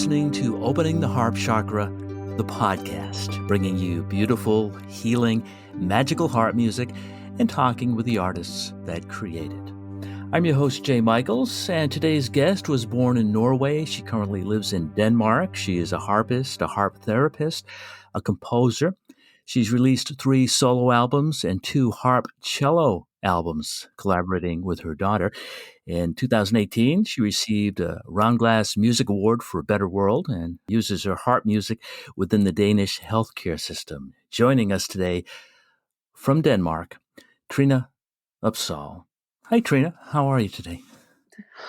listening to Opening the Harp Chakra, the podcast, bringing you beautiful, healing, magical harp music and talking with the artists that create it. I'm your host, Jay Michaels, and today's guest was born in Norway. She currently lives in Denmark. She is a harpist, a harp therapist, a composer. She's released 3 solo albums and 2 harp cello albums, collaborating with her daughter. In 2018, she received a Roundglass Music Award for a Better World and uses her harp music within the Danish healthcare system. Joining us today from Denmark, Trine Opsahl. Hi, Trine. How are you today?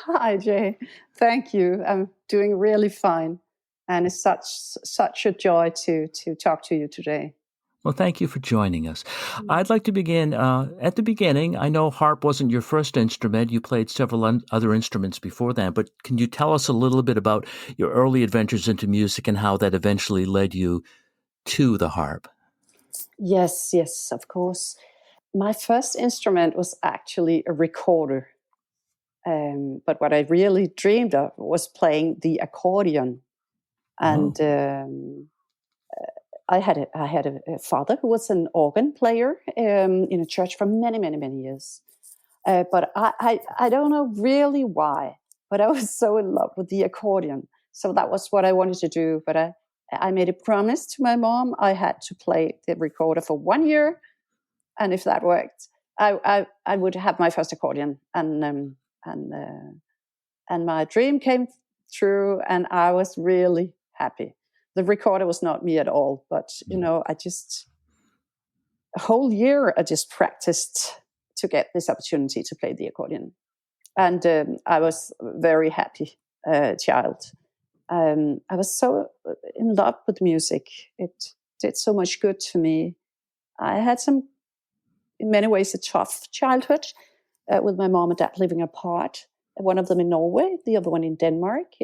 Hi, Jay. Thank you. I'm doing really fine. And it's such a joy to talk to you today. Well, thank you for joining us. I'd like to begin at the beginning. I know harp wasn't your first instrument. You played several other instruments before that, but can you tell us a little bit about your early adventures into music and how that eventually led you to the harp? Yes, of course. My first instrument was actually a recorder. But what I really dreamed of was playing the accordion. And I had a father who was an organ player in a church for many, many, many years. But I don't know really why, but I was so in love with the accordion. So that was what I wanted to do. But I made a promise to my mom. I had to play the recorder for 1 year. And if that worked, I would have my first accordion. And my dream came true, and I was really happy. The recorder was not me at all, but a whole year I just practiced to get this opportunity to play the accordion, and I was a very happy child. I was so in love with music; it did so much good to me. I had in many ways, a tough childhood with my mom and dad living apart. One of them in Norway, the other one in Denmark.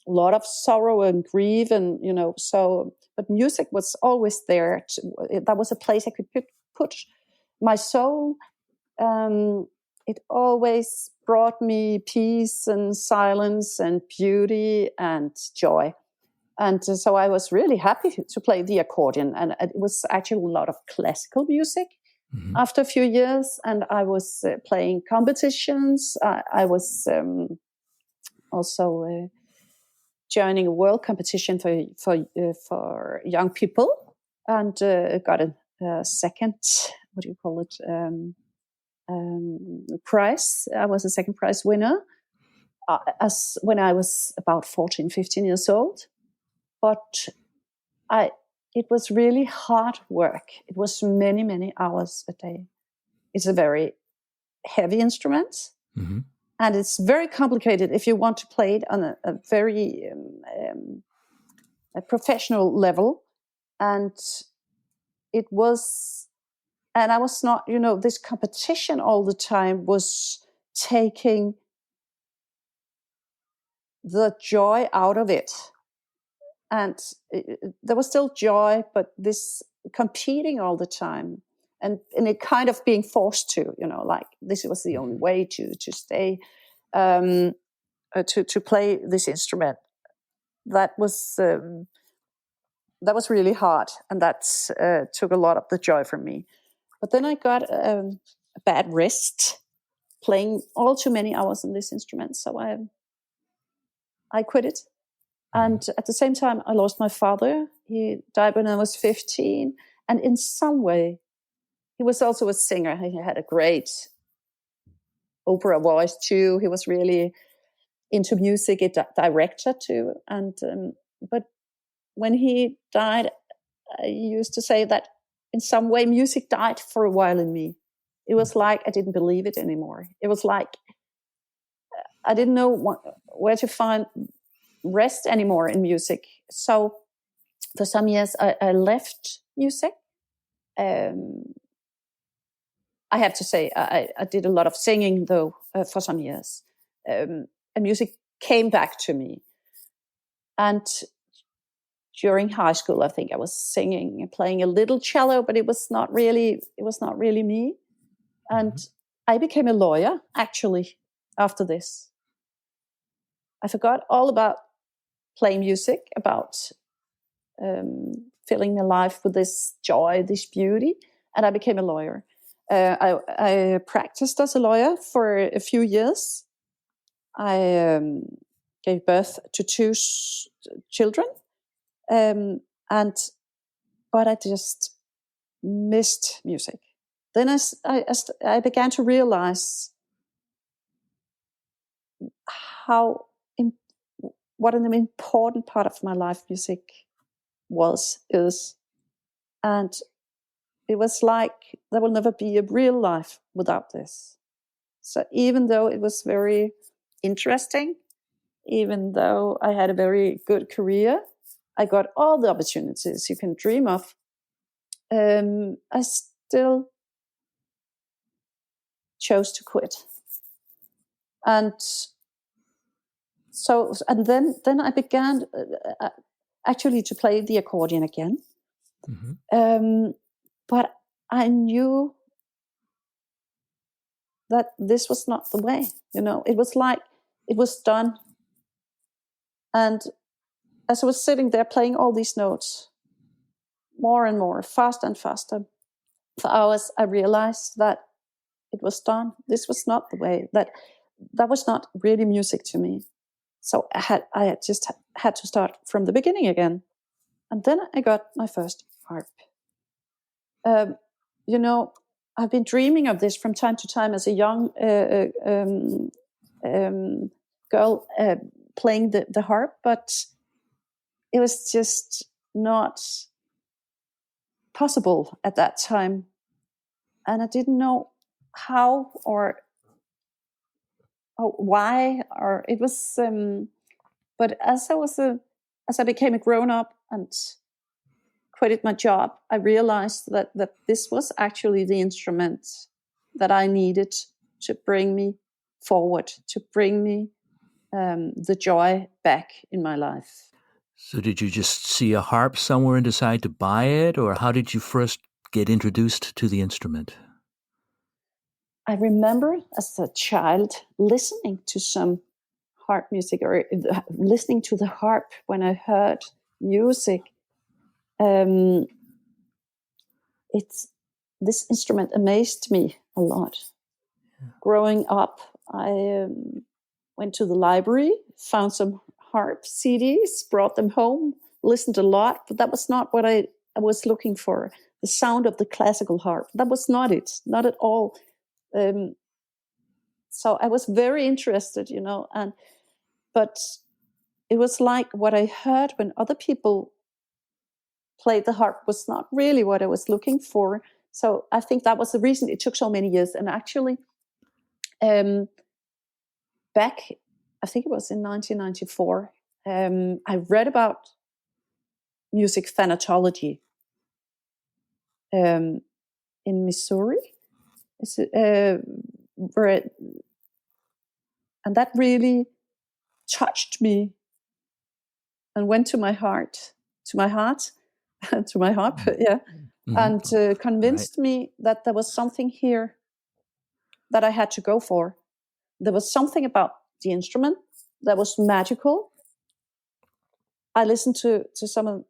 A lot of sorrow and grief, and but music was always there. That was a place I could put my soul. It always brought me peace and silence and beauty and joy. And so I was really happy to play the accordion. And it was actually a lot of classical music. Mm-hmm. After a few years, and I was playing competitions. I was also joining a world competition for young people, and got a second. What do you call it? Prize. I was a second prize winner as when I was about 14, 15 years old. But it was really hard work. It was many, many hours a day. It's a very heavy instrument, mm-hmm. and it's very complicated if you want to play it on a very a professional level. And I was not, this competition all the time was taking the joy out of it. And there was still joy, but this competing all the time, and it kind of being forced to, like this was the only way to stay, to play this instrument. That was really hard, and that took a lot of the joy from me. But then I got a bad wrist playing all too many hours on this instrument, so I quit it. And at the same time, I lost my father. He died when I was 15. And in some way, he was also a singer. He had a great opera voice too. He was really into music, a director too. And but when he died, I used to say that in some way, music died for a while in me. It was like I didn't believe it anymore. It was like I didn't know where to find rest anymore in music. So for some years I left music. I have to say I did a lot of singing though for some years, and music came back to me. And during high school, I think I was singing and playing a little cello, but it was not really me. And I became a lawyer actually after this. I forgot all about playing music, about filling my life with this joy, this beauty, and I became a lawyer. I practiced as a lawyer for a few years. I gave birth to two children, but I just missed music. Then I began to realize what an important part of my life music is, and it was like there will never be a real life without this. So even though it was very interesting, even though I had a very good career, I got all the opportunities you can dream of, I still chose to quit. And then I began actually to play the accordion again. Mm-hmm. But I knew that this was not the way. It was like it was done. And as I was sitting there playing all these notes, more and more, faster and faster, for hours, I realized that it was done. This was not the way. That was not really music to me. So I just had to start from the beginning again. And then I got my first harp. I've been dreaming of this from time to time as a young girl playing the harp, but it was just not possible at that time. And I didn't know how or why, or it was, but as I became a grown up and quitted my job, I realized that this was actually the instrument that I needed to bring me forward, to bring me the joy back in my life. So did you just see a harp somewhere and decide to buy it, or how did you first get introduced to the instrument? I remember as a child listening to some harp music, or listening to the harp when I heard music. This instrument amazed me a lot. Yeah. Growing up, I went to the library, found some harp CDs, brought them home, listened a lot, but that was not what I was looking for. The sound of the classical harp, that was not it, not at all. So I was very interested, but it was like what I heard when other people played the harp was not really what I was looking for. So I think that was the reason it took so many years. And actually, back, I think it was in 1994, I read about music thanatology in Missouri. And that really touched me and went to my heart, to my harp, yeah, mm-hmm. And convinced me that there was something here that I had to go for. There was something about the instrument that was magical. I listened to some of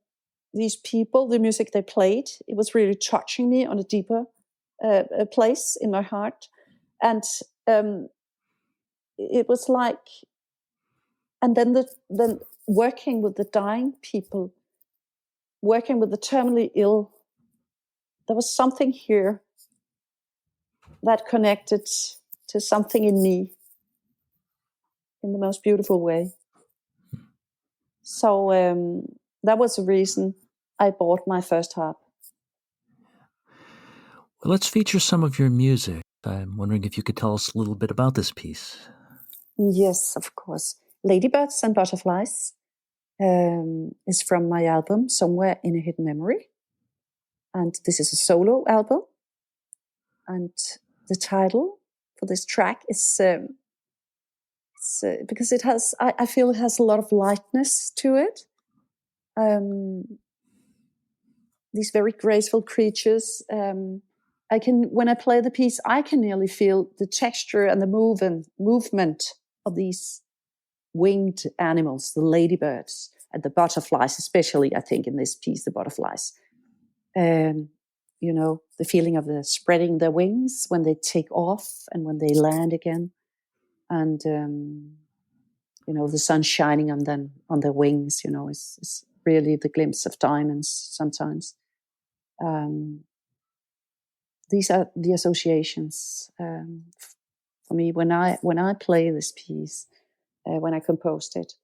these people, the music they played. It was really touching me on a deeper place in my heart. And it was like, and then working with the dying people, working with the terminally ill, there was something here that connected to something in me in the most beautiful way. So that was the reason I bought my first harp. Well, let's feature some of your music. I'm wondering if you could tell us a little bit about this piece. Yes, of course. Ladybirds and Butterflies is from my album, Somewhere in a Hidden Memory. And this is a solo album. And the title for this track is because it has, I feel it has a lot of lightness to it. These very graceful creatures. When I play the piece, I can nearly feel the texture and the movement of these winged animals, the ladybirds and the butterflies, especially, I think, in this piece, the butterflies. The feeling of the spreading their wings when they take off and when they land again. And, the sun shining on them, on their wings, is really the glimpse of diamonds sometimes. These are the associations for me when I play this piece, when I composed it.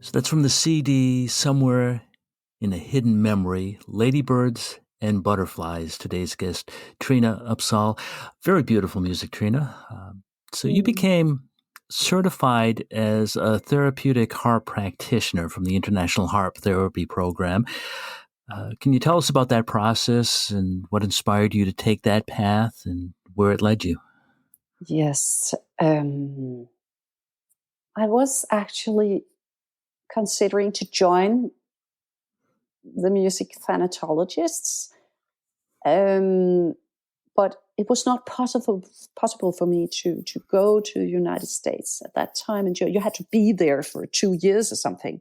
So that's from the CD, Somewhere in a Hidden Memory, Ladybirds and Butterflies. Today's guest, Trine Opsahl. Very beautiful music, Trine. So you became certified as a therapeutic harp practitioner from the International Harp Therapy Program. Can you tell us about that process and what inspired you to take that path and where it led you? Yes. I was actually considering to join the music thanatologists, but it was not possible for me to go to the United States at that time, and you had to be there for 2 years or something.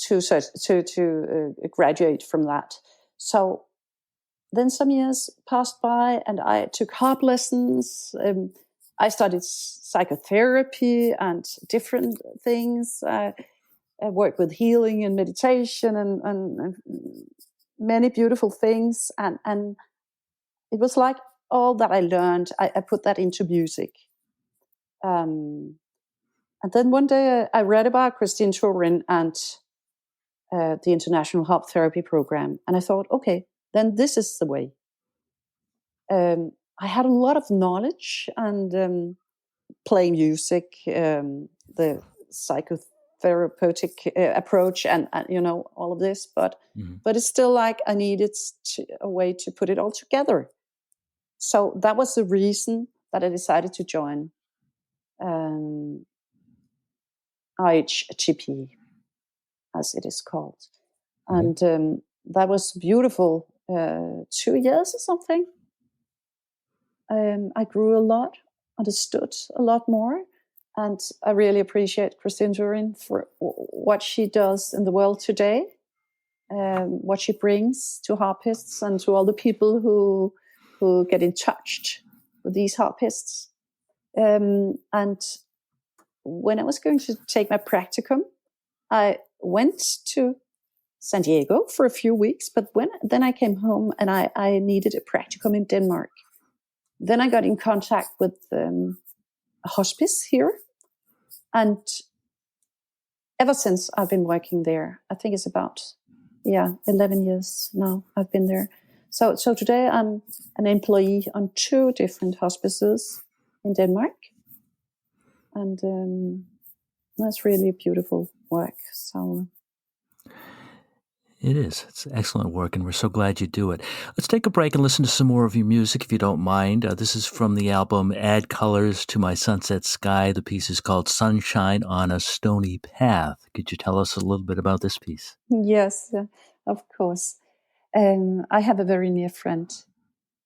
to graduate from that. So then some years passed by, and I took harp lessons. I studied psychotherapy and different things. I worked with healing and meditation and many beautiful things. And it was like all that I learned, I put that into music. And then one day I read about Trine and the International Harp Therapy Program. And I thought, okay, then this is the way. I had a lot of knowledge and playing music, the psychotherapeutic approach, and all of this. But it's still like I needed a way to put it all together. So that was the reason that I decided to join IHTP, as it is called. And that was beautiful. 2 years or something. I grew a lot, understood a lot more, and I really appreciate Trine for what she does in the world today, what she brings to harpists and to all the people who get in touch with these harpists. And when I was going to take my practicum, I went to San Diego for a few weeks, but then I came home and I needed a practicum in Denmark. Then I got in contact with a hospice here, and ever since I've been working there. I think it's about 11 years now I've been there. So today I'm an employee on 2 different hospices in Denmark, and that's really beautiful work. So. It is. It's excellent work, and we're so glad you do it. Let's take a break and listen to some more of your music, if you don't mind. This is from the album Add Colors to My Sunset Sky. The piece is called Sunshine on a Stony Path. Could you tell us a little bit about this piece? Yes, of course. I have a very near friend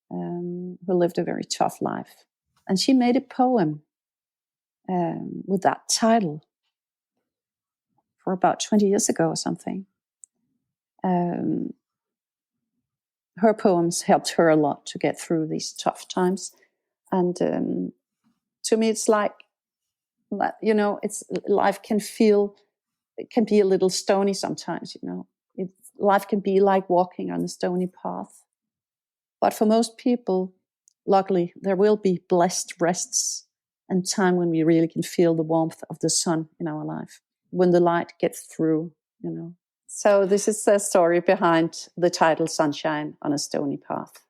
who lived a very tough life. And she made a poem with that title for about 20 years ago or something. Her poems helped her a lot to get through these tough times. And to me, it's like, it's life can be a little stony sometimes, life can be like walking on a stony path. But for most people, luckily, there will be blessed rests and time when we really can feel the warmth of the sun in our life, when the light gets through, So this is the story behind the title Sunshine on a Stony Path.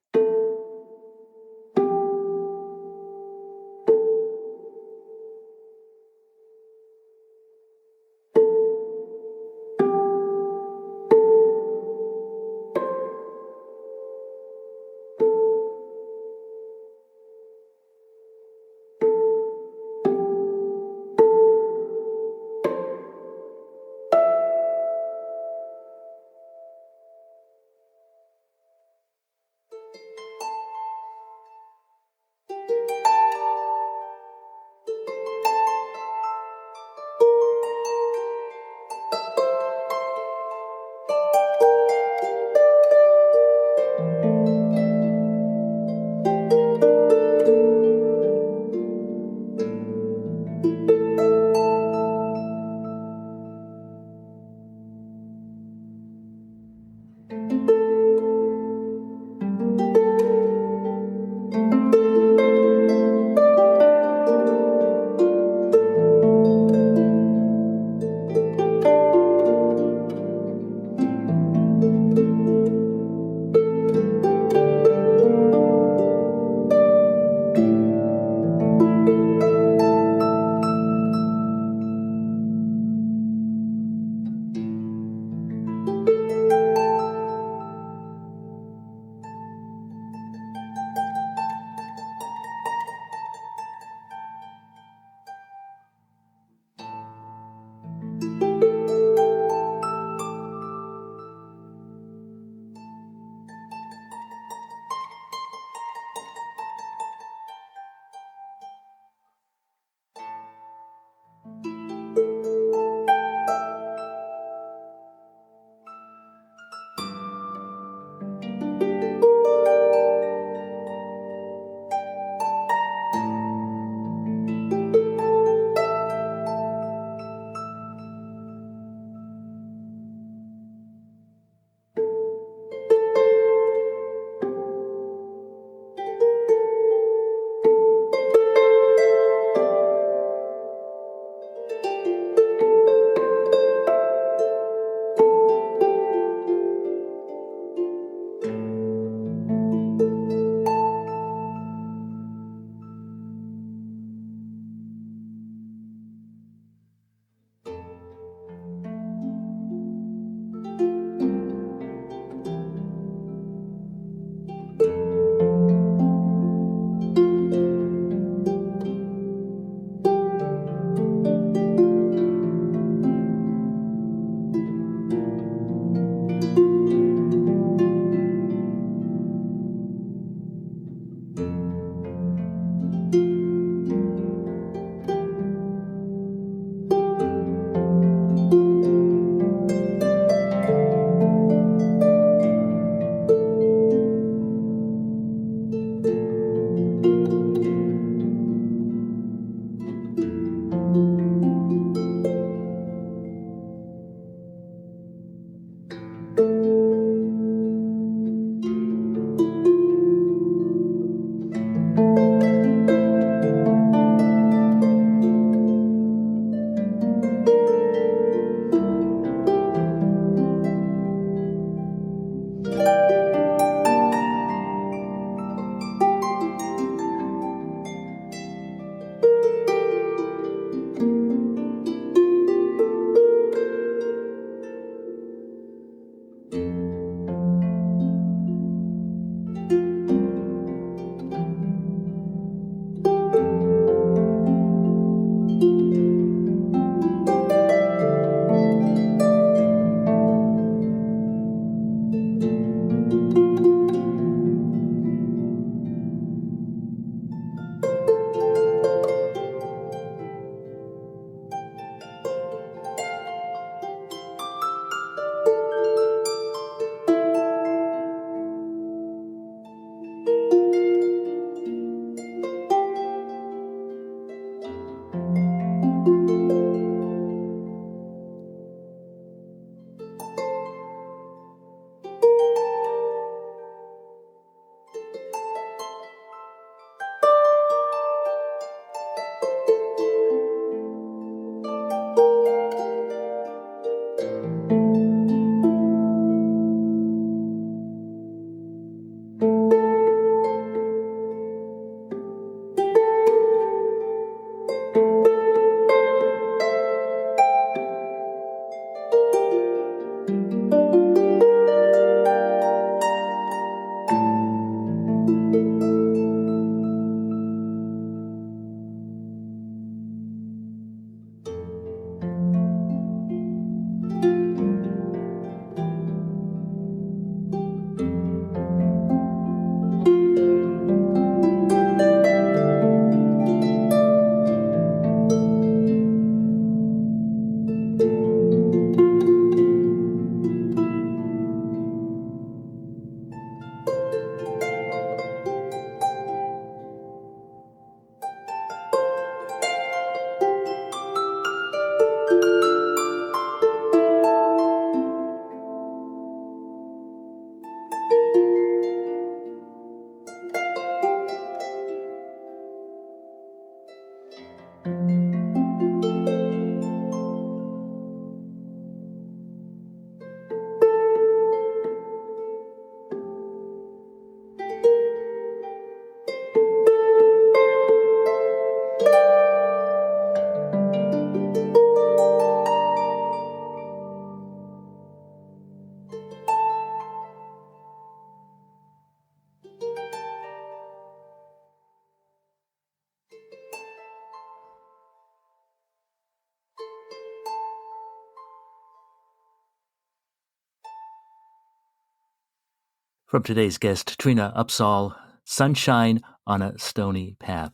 From today's guest, Trine Opsahl, Sunshine on a Stony Path.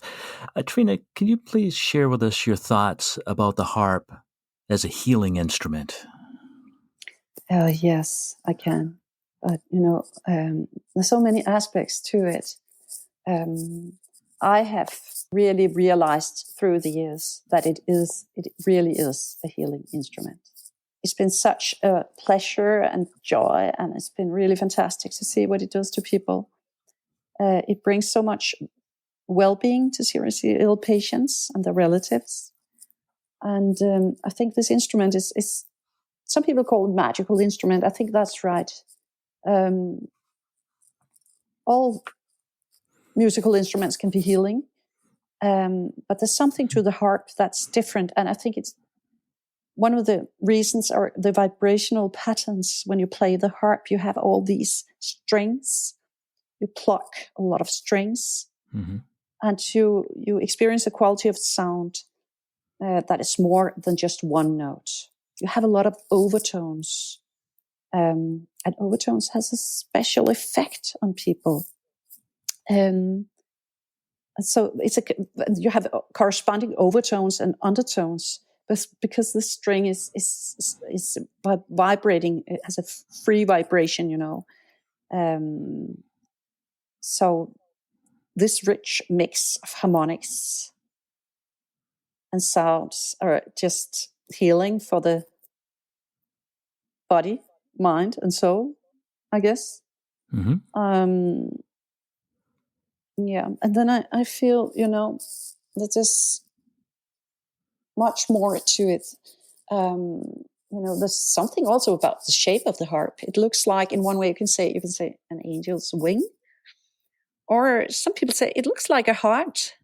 Trine, can you please share with us your thoughts about the harp as a healing instrument? Yes, I can. But, there's so many aspects to it. I have really realized through the years that it really is a healing instrument. It's been such a pleasure and joy, and it's been really fantastic to see what it does to people. It brings so much well-being to seriously ill patients and their relatives. And I think this instrument is some people call it magical instrument. I think that's right. All musical instruments can be healing, but there's something to the harp that's different. And I think it's one of the reasons are the vibrational patterns. When you play the harp, you have all these strings. You pluck a lot of strings, and you experience a quality of sound that is more than just one note. You have a lot of overtones, and overtones has a special effect on people. So you have corresponding overtones and undertones, but because the string is vibrating, it has a free vibration, So this rich mix of harmonics and sounds are just healing for the body, mind, and soul, I guess. Yeah. And then I feel, that there's much more to it. There's something also about the shape of the harp. It looks like, in one way, you can say an angel's wing, or some people say it looks like a heart.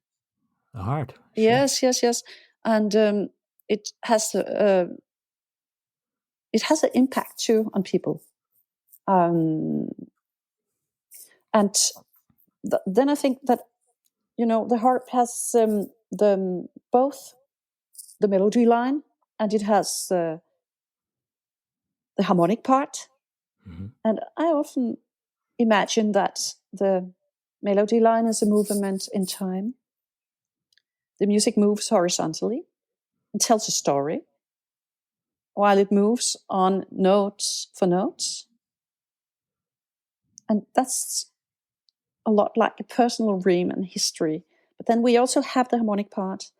A heart. Sure. Yes. And it has an impact too on people. And then I think that the harp has both the melody line, and it has the harmonic part. Mm-hmm. And I often imagine that the melody line is a movement in time. The music moves horizontally and tells a story, while it moves on notes for notes. And that's a lot like a personal dream and history. But then we also have the harmonic part.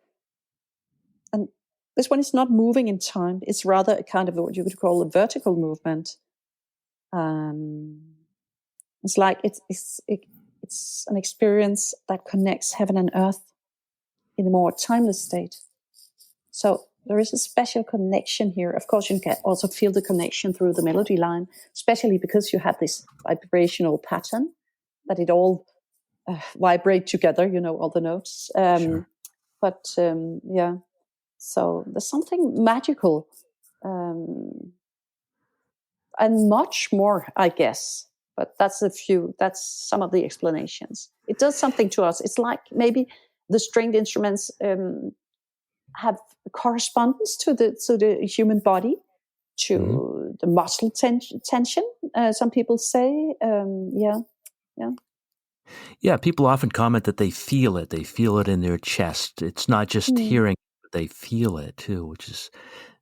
And this one is not moving in time. It's rather a kind of what you would call a vertical movement. It's like it's an experience that connects heaven and earth in a more timeless state. So there is a special connection here. Of course, you can also feel the connection through the melody line, especially because you have this vibrational pattern that it all vibrate together, all the notes. Sure. But yeah, so there's something magical and much more, I guess. But that's some of the explanations. It does something to us. It's like maybe the stringed instruments have correspondence to the human body, to the muscle tension. Some people say, yeah. Yeah, people often comment that they feel it. They feel it in their chest. It's not just hearing, but they feel it too, which is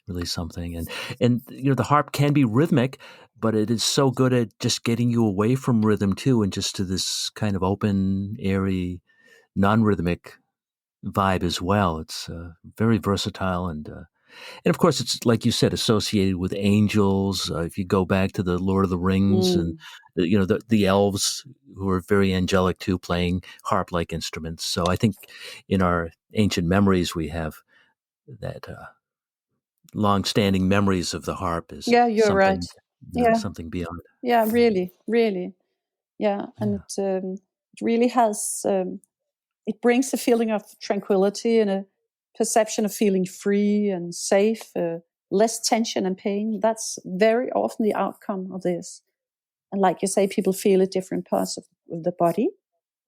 really something. And the harp can be rhythmic, but it is so good at just getting you away from rhythm too, and just to this kind of open, airy, non-rhythmic vibe as well. It's very versatile, and of course, it's like you said, associated with angels. If you go back to the Lord of the Rings, and the elves, who are very angelic too, playing harp-like instruments. So I think in our ancient memories, we have that long-standing memories of the harp is Yeah, you're right. something beyond. Yeah, really, really. Yeah, and Yeah. it really has. It brings a feeling of tranquility and a perception of feeling free and safe, less tension and pain. That's very often the outcome of this. And like you say, people feel it different parts of the body.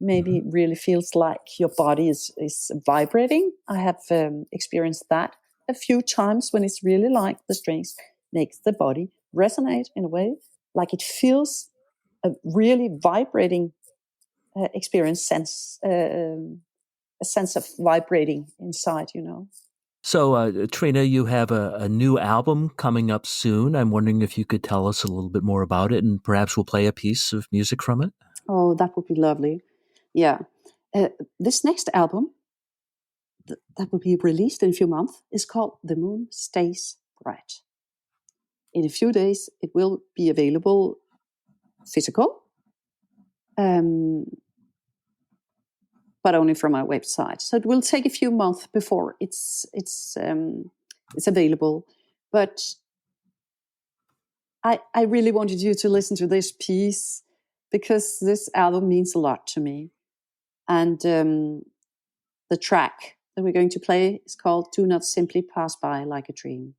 Maybe it really feels like your body is vibrating. I have experienced that a few times when it's really like the strings makes the body resonate in a way, like it feels a really vibrating experience, a sense of vibrating inside. So, Trine, you have a new album coming up soon. I'm wondering if you could tell us a little bit more about it, and perhaps we'll play a piece of music from it. Oh, that would be lovely. Yeah. This next album that will be released in a few months is called The Moon Stays Bright. In a few days, it will be available physical, but only from our website. So it will take a few months before it's available. But I really wanted you to listen to this piece because this album means a lot to me. And the track that we're going to play is called Do Not Simply Pass By Like a Dream.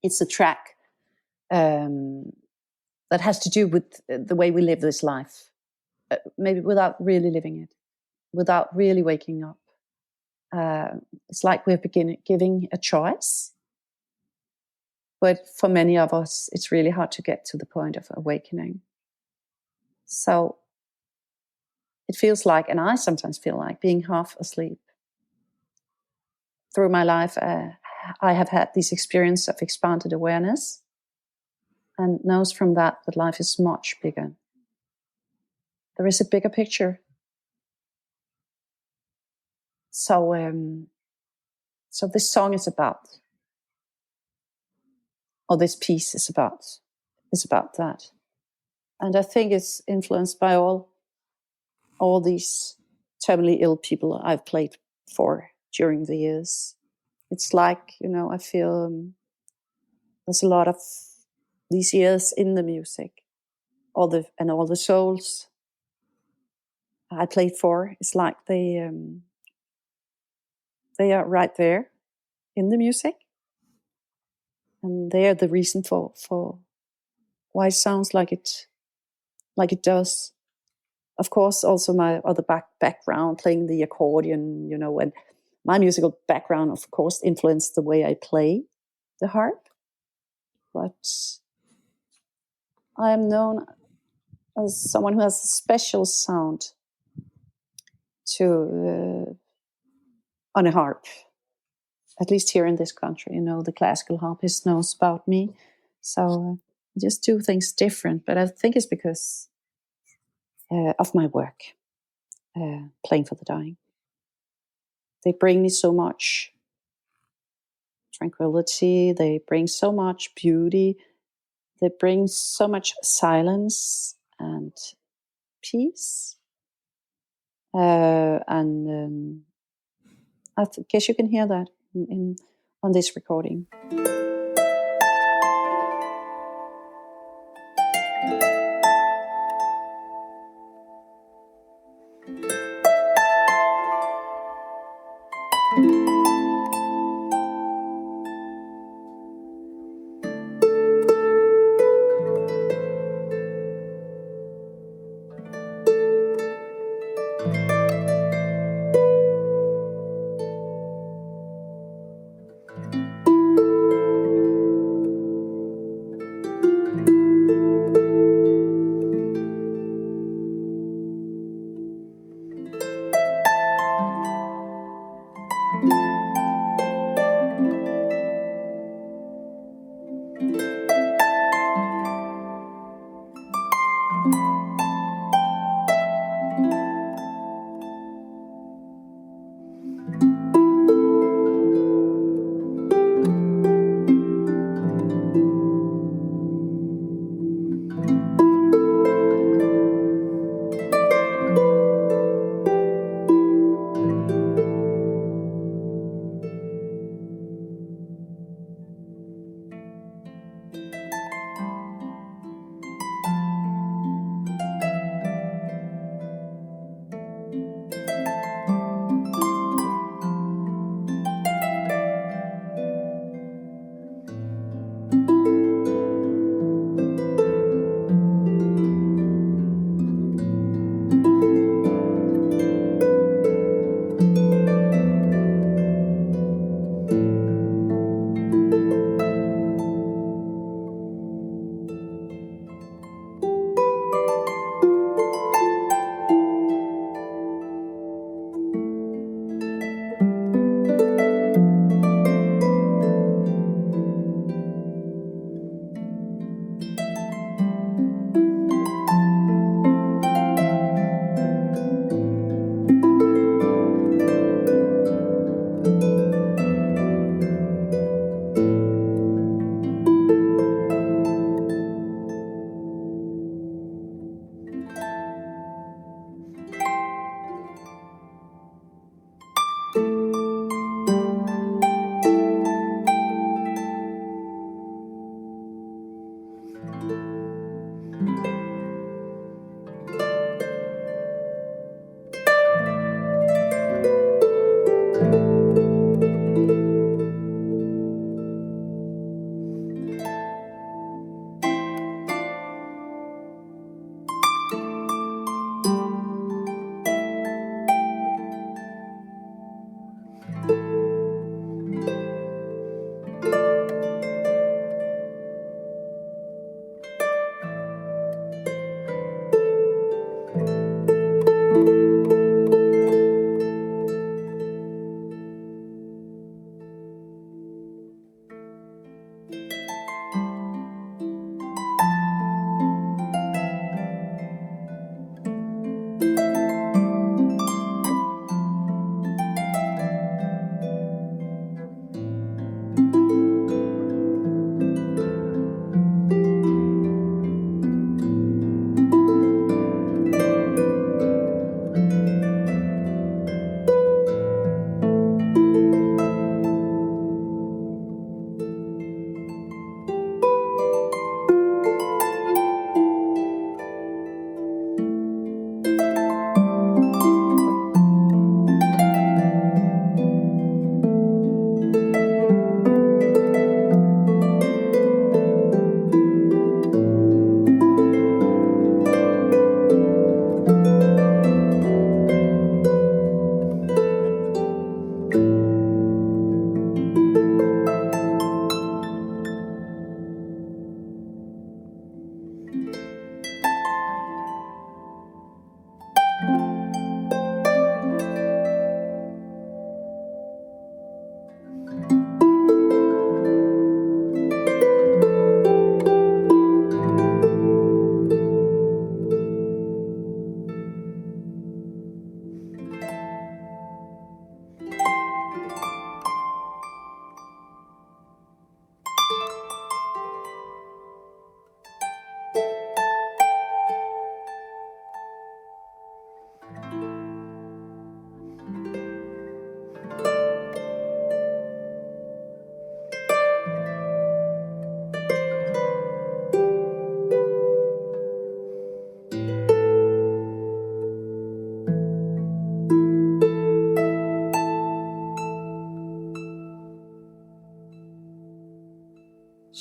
It's a track that has to do with the way we live this life, maybe without really living it, without really waking up. It's like we're giving a choice. But for many of us, it's really hard to get to the point of awakening. So it feels like, and I sometimes feel like, being half asleep. Through my life, I have had this experience of expanded awareness and knows from that life is much bigger. There is a bigger picture. So this song is about, or this piece is about that. And I think it's influenced by all all these terminally ill people I've played for during the years. It's like, I feel there's a lot of these years in the music, all the souls I played for. It's like they are right there in the music, and they are the reason for why it sounds like it does. Of course, also my other background, playing the accordion, and my musical background, of course, influenced the way I play the harp. But I am known as someone who has a special sound to on a harp, at least here in this country. The classical harpist knows about me, so I just do things different. But I think it's because of my work, playing for the dying. They bring me so much tranquility. They bring so much beauty. They bring so much silence and peace. And I guess you can hear that on this recording.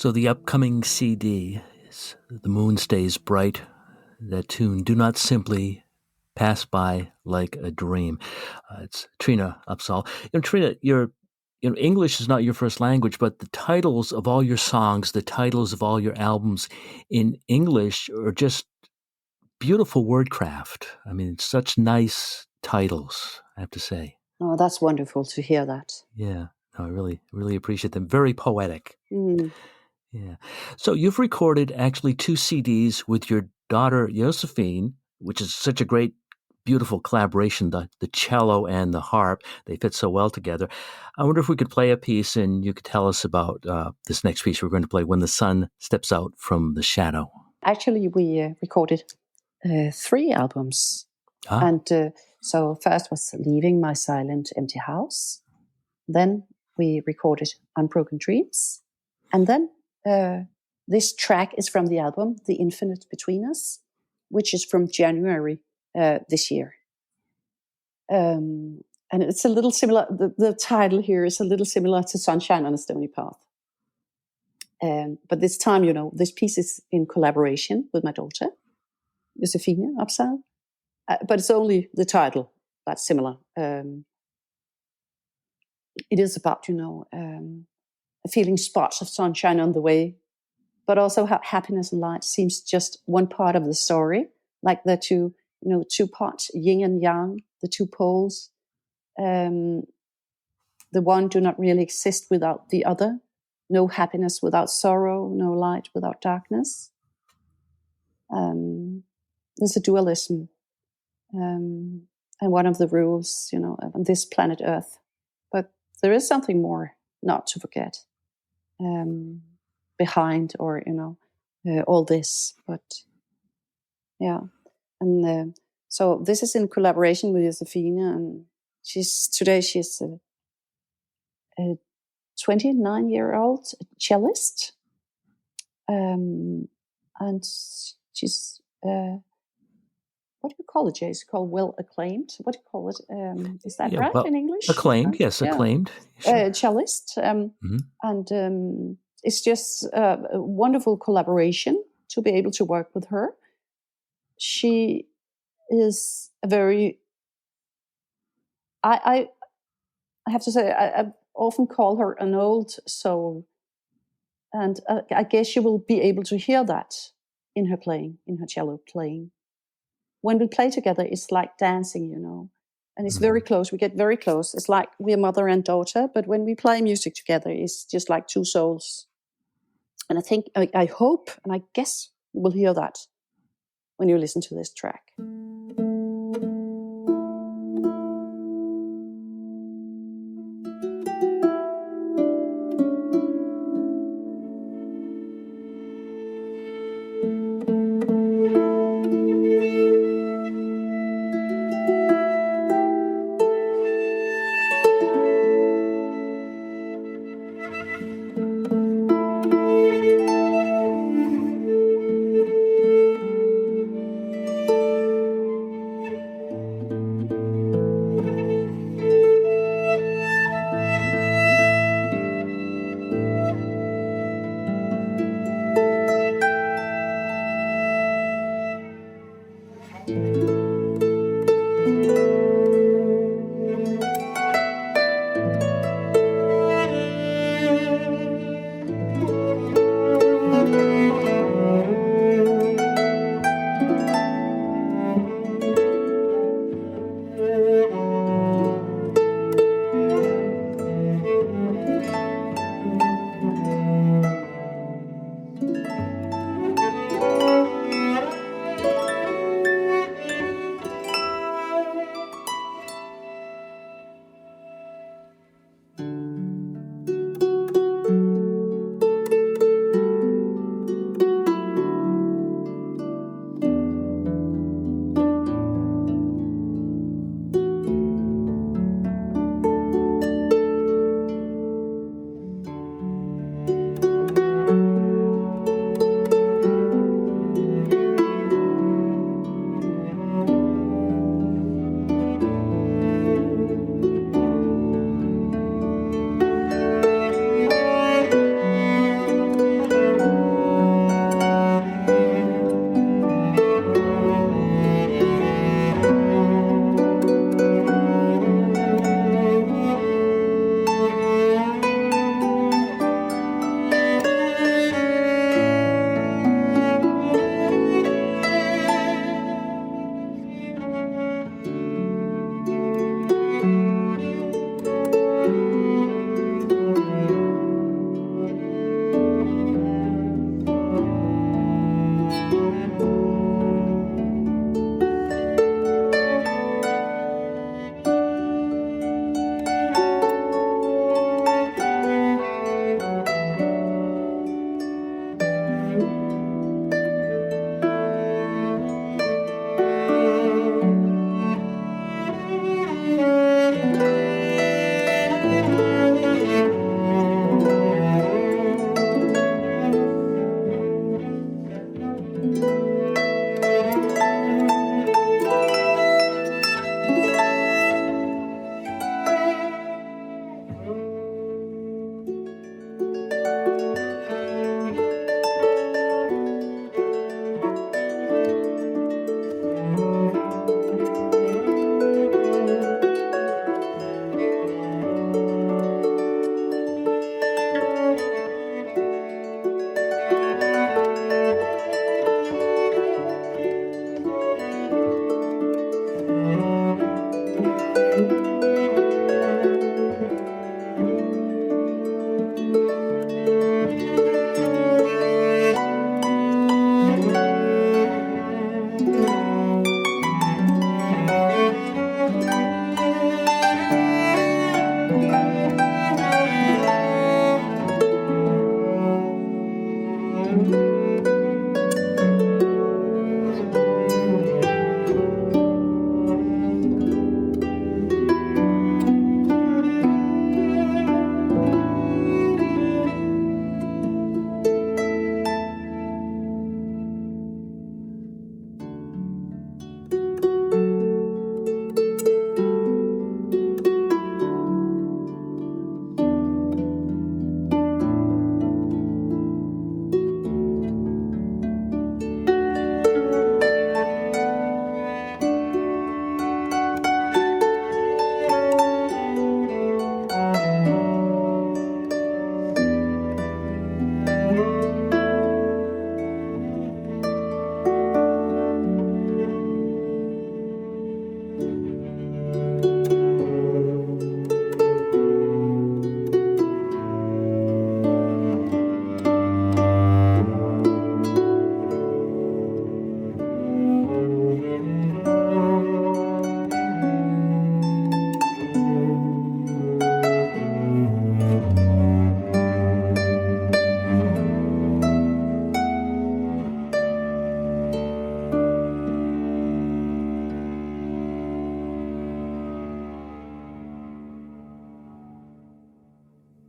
So the upcoming CD is The Moon Stays Bright, that tune, Do Not Simply Pass By Like a Dream. It's Trine Opsahl. Trine, English is not your first language, but the titles of all your songs, the titles of all your albums in English are just beautiful wordcraft. I mean, such nice titles, I have to say. Oh, that's wonderful to hear that. Yeah, no, I really, really appreciate them. Very poetic. Mm. Yeah. So you've recorded actually 2 CDs with your daughter, Josephine, which is such a great, beautiful collaboration, the cello and the harp. They fit so well together. I wonder if we could play a piece and you could tell us about this next piece we're going to play, When the Sun Steps Out from the Shadow. Actually, we recorded 3 albums. Ah. And so first was Leaving My Silent Empty House. Then we recorded Unbroken Dreams. And then this track is from the album The Infinite Between Us, which is from January this year. And it's a little similar, the title here is a little similar to Sunshine on a Stony Path. But this time, this piece is in collaboration with my daughter, Trine Opsahl. But it's only the title that's similar. It is about, feeling spots of sunshine on the way, but also how happiness and light seems just one part of the story, like the two parts, yin and yang, the 2 poles. The one do not really exist without the other. No happiness without sorrow, no light without darkness. There's a dualism. And one of the rules, on this planet Earth. But there is something more not to forget behind, or, all this. But, yeah. And so this is in collaboration with Josephine, and she's a 29-year-old cellist. And she's... what do you call it, Jay? It's called well acclaimed. What do you call it? Is that right in English? Acclaimed, yes, acclaimed. Sure. Cellist. And it's just a wonderful collaboration to be able to work with her. She is a very... I have to say, I often call her an old soul. And I guess you will be able to hear that in her playing, in her cello playing. When we play together, it's like dancing, and it's very close. We get very close. It's like we're mother and daughter, but when we play music together, it's just like 2 souls. And I think, I hope, and I guess you will hear that when you listen to this track.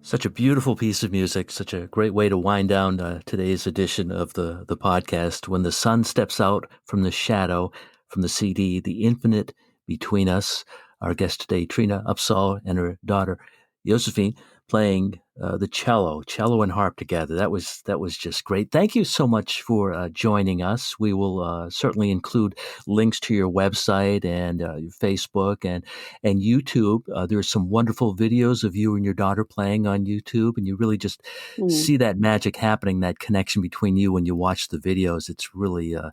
Such a beautiful piece of music, such a great way to wind down today's edition of the podcast. When the sun steps out from the shadow, from the CD, The Infinite Between Us. Our guest today, Trine Opsahl, and her daughter, Josephine, playing the cello and harp together. That was just great. Thank you so much for joining us. We will certainly include links to your website and your Facebook and YouTube. There's some wonderful videos of you and your daughter playing on YouTube, and you really just see that magic happening, that connection between you when you watch the videos. It's really a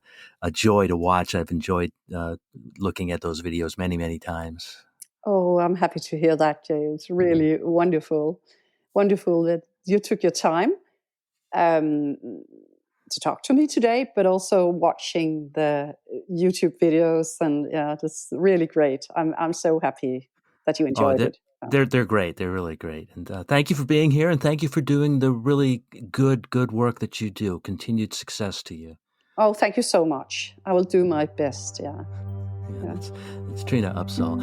joy to watch. I've enjoyed looking at those videos many, many times. Oh, I'm happy to hear that, Jay. It's really wonderful that you took your time to talk to me today, but also watching the YouTube videos, and that's really great. I'm so happy that you enjoyed it. They're great. They're really great. And thank you for being here, and thank you for doing the really good work that you do. Continued success to you. Oh, thank you so much. I will do my best. Yeah. It's Trine Opsahl.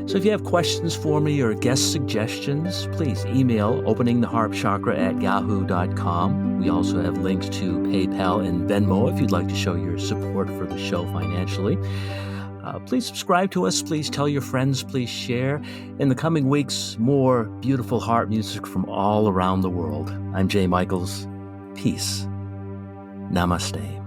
So if you have questions for me or guest suggestions, please email openingtheharpchakra@yahoo.com. We also have links to PayPal and Venmo if you'd like to show your support for the show financially. Please subscribe to us. Please tell your friends. Please share. In the coming weeks, more beautiful harp music from all around the world. I'm Jay Michaels. Peace. Namaste.